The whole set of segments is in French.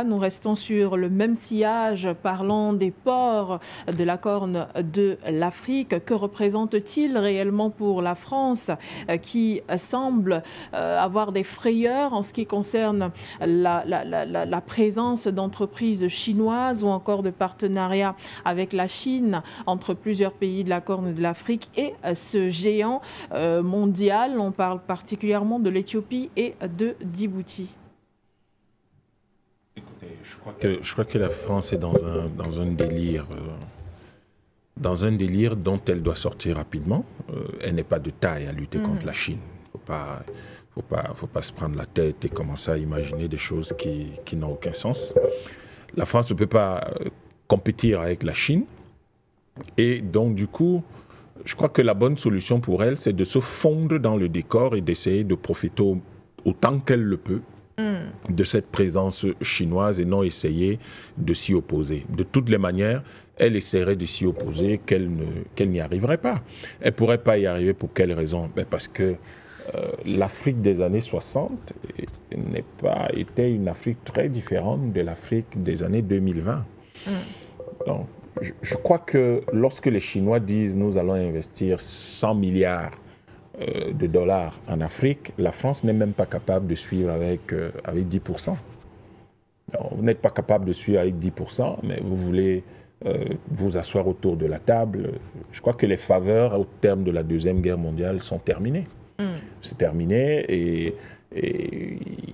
Nous restons sur le même sillage, parlant des ports de la Corne de l'Afrique. Que représente-t-il réellement pour la France qui semble avoir des frayeurs en ce qui concerne la présence d'entreprises chinoises ou encore de partenariats avec la Chine entre plusieurs pays de la Corne de l'Afrique et ce géant mondial? On parle particulièrement de l'Éthiopie et de Djibouti. Écoutez, je crois que la France est dans un délire dont elle doit sortir rapidement. Elle n'est pas de taille à lutter contre la Chine. Faut pas se prendre la tête et commencer à imaginer des choses qui n'ont aucun sens. La France ne peut pas compétir avec la Chine. Et donc, du coup, je crois que la bonne solution pour elle, c'est de se fondre dans le décor et d'essayer de profiter autant qu'elle le peut de cette présence chinoise et non essayer de s'y opposer. De toutes les manières, elle essaierait de s'y opposer, qu'elle n'y arriverait pas. Elle ne pourrait pas y arriver pour quelle raison? Parce que l'Afrique des années 60 n'est pas été une Afrique très différente de l'Afrique des années 2020. Donc, je crois que lorsque les Chinois disent « nous allons investir 100 milliards », de dollars en Afrique, la France n'est même pas capable de suivre avec 10%. Alors, vous n'êtes pas capable de suivre avec 10%, mais vous voulez vous asseoir autour de la table. Je crois que les faveurs au terme de la Deuxième Guerre mondiale sont terminées. C'est terminé et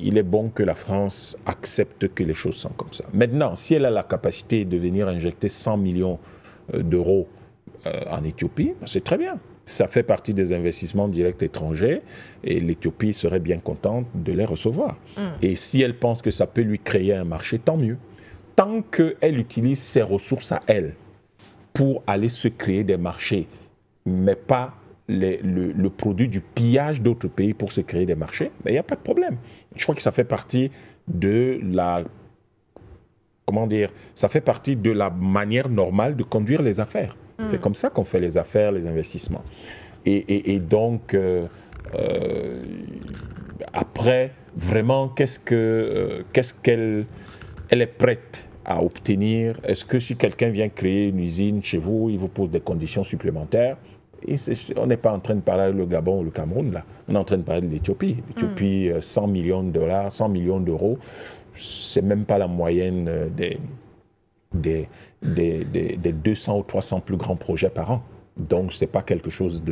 il est bon que la France accepte que les choses sont comme ça. Maintenant, si elle a la capacité de venir injecter 100 millions d'euros en Éthiopie, c'est très bien. Ça fait partie des investissements directs étrangers et l'Éthiopie serait bien contente de les recevoir. Et si elle pense que ça peut lui créer un marché, tant mieux. Tant qu'elle utilise ses ressources à elle pour aller se créer des marchés, mais pas le produit du pillage d'autres pays pour se créer des marchés, il n'y a pas de problème. Je crois que ça fait partie de la... Comment dire? Ça fait partie de la manière normale de conduire les affaires. C'est comme ça qu'on fait les affaires, les investissements. Et donc, après, vraiment, qu'est-ce qu'elle est prête à obtenir? Est-ce que si quelqu'un vient créer une usine chez vous, il vous pose des conditions supplémentaires? Et on n'est pas en train de parler du Gabon ou le Cameroun, là. On est en train de parler de l'Éthiopie. L'Éthiopie, 100 millions de dollars, 100 millions d'euros, c'est même pas la moyenne des 200 ou 300 plus grands projets par an. Donc, ce n'est pas quelque chose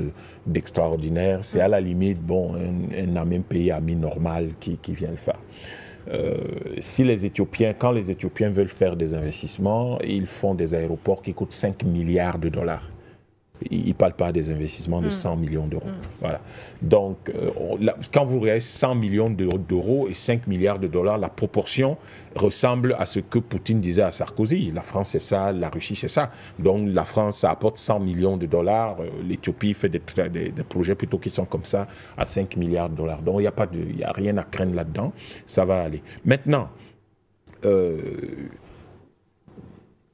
d'extraordinaire. C'est à la limite, bon, un pays ami normal qui vient le faire. Si les Éthiopiens, quand les Éthiopiens veulent faire des investissements, ils font des aéroports qui coûtent 5 milliards de dollars. Ils ne parlent pas des investissements de 100 millions d'euros. Voilà. Donc, quand vous regardez 100 millions d'euros et 5 milliards de dollars, la proportion ressemble à ce que Poutine disait à Sarkozy. La France, c'est ça, la Russie, c'est ça. Donc, la France, ça apporte 100 millions de dollars. L'Éthiopie fait des projets plutôt qui sont comme ça, à 5 milliards de dollars. Donc, il n'y a rien à craindre là-dedans. Ça va aller. Maintenant,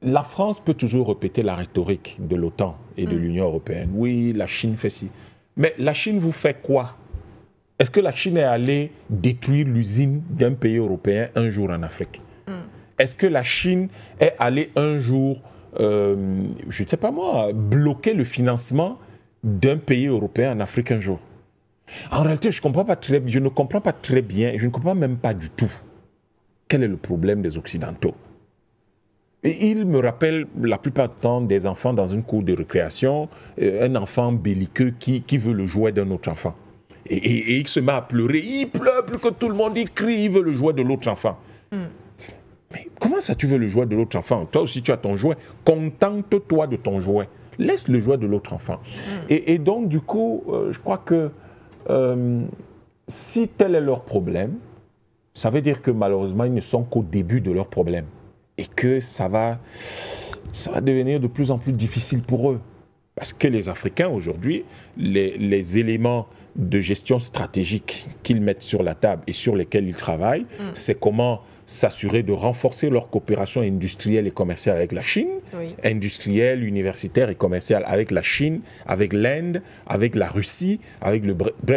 la France peut toujours répéter la rhétorique de l'OTAN et de l'Union européenne. Oui, la Chine fait ci. Mais la Chine vous fait quoi? Est-ce que la Chine est allée détruire l'usine d'un pays européen un jour en Afrique? Est-ce que la Chine est allée un jour, je ne sais pas moi, bloquer le financement d'un pays européen en Afrique un jour? En réalité, je ne comprends pas très bien, et je ne comprends même pas du tout quel est le problème des Occidentaux. Et il me rappelle la plupart du temps des enfants dans une cour de récréation, un enfant belliqueux qui veut le jouet d'un autre enfant. Et il se met à pleurer, il pleure plus que tout le monde, il crie, il veut le jouet de l'autre enfant. Mais comment ça tu veux le jouet de l'autre enfant? Toi aussi tu as ton jouet, contente-toi de ton jouet. Laisse le jouet de l'autre enfant. Et donc du coup, je crois que si tel est leur problème, ça veut dire que malheureusement ils ne sont qu'au début de leur problème. Et que ça va devenir de plus en plus difficile pour eux. Parce que les Africains, aujourd'hui, les éléments de gestion stratégique qu'ils mettent sur la table et sur lesquels ils travaillent, c'est comment s'assurer de renforcer leur coopération industrielle et commerciale avec la Chine, industrielle, universitaire et commerciale avec la Chine, avec l'Inde, avec la Russie, avec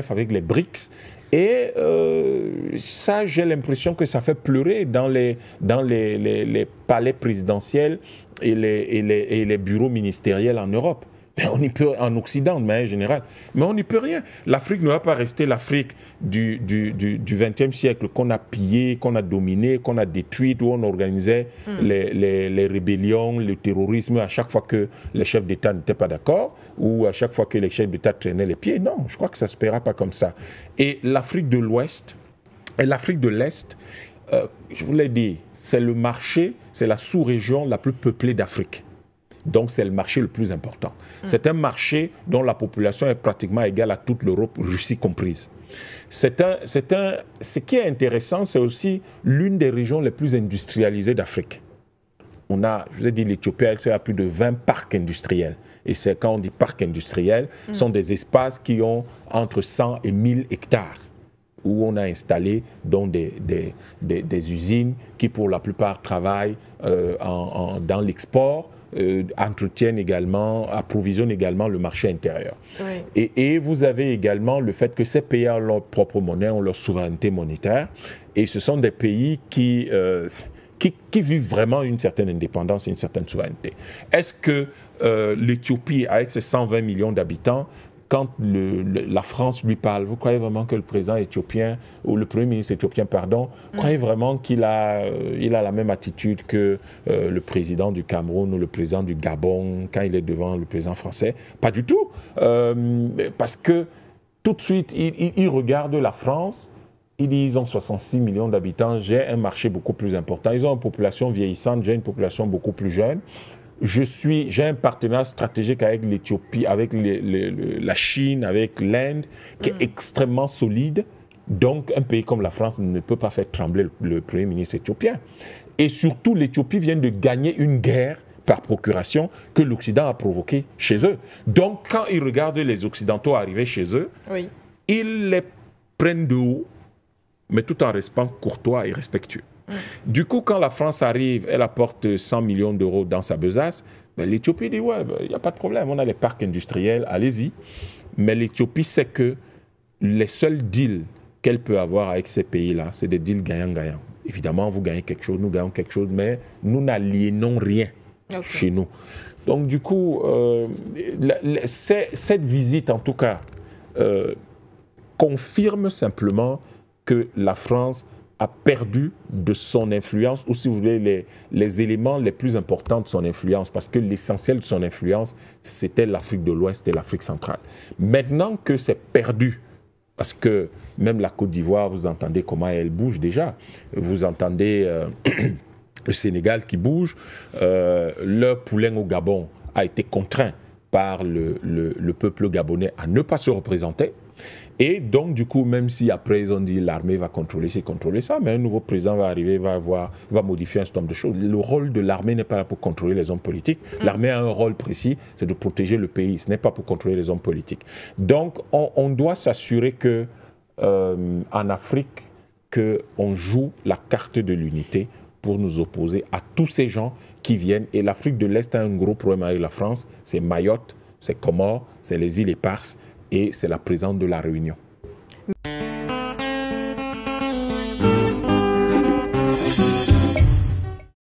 avec les BRICS. Et ça, j'ai l'impression que ça fait pleurer dans les palais présidentiels et les bureaux ministériels en Europe. Mais on y peut, en Occident, de manière générale. Mais on n'y peut rien. L'Afrique ne va pas rester l'Afrique du XXe siècle qu'on a pillé, qu'on a dominé, qu'on a détruite, où on organisait les rébellions, le terrorisme à chaque fois que les chefs d'État n'étaient pas d'accord, ou à chaque fois que les chefs d'État traînaient les pieds. Non, je crois que ça ne se paiera pas comme ça. Et l'Afrique de l'Ouest et l'Afrique de l'Est, je vous l'ai dit, c'est le marché, c'est la sous-région la plus peuplée d'Afrique. Donc, c'est le marché le plus important. C'est un marché dont la population est pratiquement égale à toute l'Europe, Russie comprise. Ce qui est intéressant, c'est aussi l'une des régions les plus industrialisées d'Afrique. On a, je vous ai dit, l'Éthiopie, elle a plus de 20 parcs industriels. Et c'est quand on dit parcs industriels, ce sont des espaces qui ont entre 100 et 1000 hectares, où on a installé donc des usines qui, pour la plupart, travaillent dans l'export, entretiennent également, approvisionnent également le marché intérieur. Et vous avez également le fait que ces pays ont leur propre monnaie, ont leur souveraineté monétaire, et ce sont des pays qui vivent vraiment une certaine indépendance et une certaine souveraineté. Est-ce que l'Éthiopie, avec ses 120 millions d'habitants, quand la France lui parle, vous croyez vraiment que le président éthiopien, ou le premier ministre éthiopien, pardon, croyez vraiment qu'il a la même attitude que le président du Cameroun ou le président du Gabon quand il est devant le président français? Pas du tout. Parce que tout de suite, il regarde la France, ils disent ils ont 66 millions d'habitants, j'ai un marché beaucoup plus important. Ils ont une population vieillissante, j'ai une population beaucoup plus jeune. J'ai un partenariat stratégique avec l'Éthiopie, avec la Chine, avec l'Inde, qui est extrêmement solide. Donc, un pays comme la France ne peut pas faire trembler le Premier ministre éthiopien. Et surtout, l'Éthiopie vient de gagner une guerre par procuration que l'Occident a provoquée chez eux. Donc, quand ils regardent les Occidentaux arriver chez eux, ils les prennent de haut, mais tout en restant courtois et respectueux. Du coup, quand la France arrive, elle apporte 100 millions d'euros dans sa besace, ben, l'Éthiopie dit, ouais, il n'y a pas de problème, on a les parcs industriels, allez-y. Mais l'Éthiopie sait que les seuls deals qu'elle peut avoir avec ces pays-là, c'est des deals gagnant-gagnant. Évidemment, vous gagnez quelque chose, nous gagnons quelque chose, mais nous n'aliénons rien chez nous. Donc, du coup, cette visite, en tout cas, confirme simplement que la France a perdu de son influence, ou si vous voulez, les éléments les plus importants de son influence, parce que l'essentiel de son influence, c'était l'Afrique de l'Ouest et l'Afrique centrale. Maintenant que c'est perdu, parce que même la Côte d'Ivoire, vous entendez comment elle bouge déjà, vous entendez le Sénégal qui bouge, le poulain au Gabon a été contraint par le peuple gabonais à ne pas se représenter. Et donc, du coup, même si après ils ont dit l'armée va contrôler ci, contrôler ça, mais un nouveau président va arriver, va modifier un certain nombre de choses. Le rôle de l'armée n'est pas là pour contrôler les hommes politiques. L'armée a un rôle précis, c'est de protéger le pays. Ce n'est pas pour contrôler les hommes politiques. Donc, on doit s'assurer que en Afrique, qu'on joue la carte de l'unité pour nous opposer à tous ces gens qui viennent. Et l'Afrique de l'Est a un gros problème avec la France. C'est Mayotte, c'est Comores, c'est les îles Éparses, et c'est la présence de la Réunion.